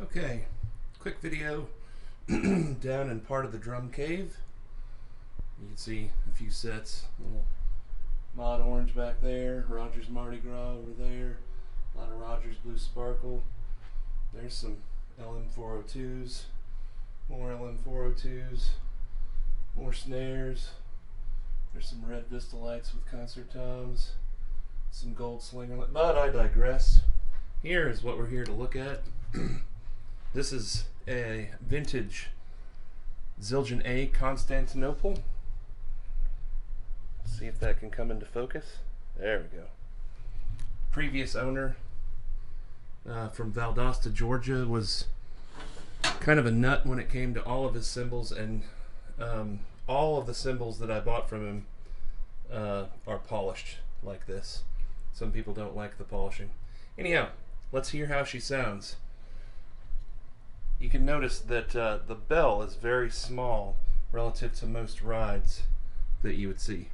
Okay, quick video down in part of the drum cave. You can see a few sets, little Mod Orange back there, Rogers Mardi Gras over there, a lot of Rogers Blue Sparkle. There's some LM402s, more LM402s, more snares. There's some red Vista lights with concert toms, some gold slinger lights, but I digress. Here is what we're here to look at. This is a vintage Zildjian Constantinople. Let's see if that can come into focus. There we go. Previous owner from Valdosta, Georgia, was kind of a nut when it came to all of his cymbals, and all of the cymbals that I bought from him are polished like this. Some people don't like the polishing. Anyhow, let's hear how she sounds. You can notice that the bell is very small relative to most rides that you would see.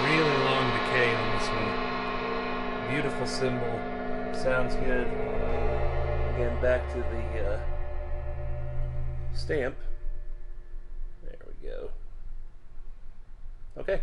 Really long decay on this one. Beautiful cymbal. Sounds good. Again, back to the stamp. There we go. Okay.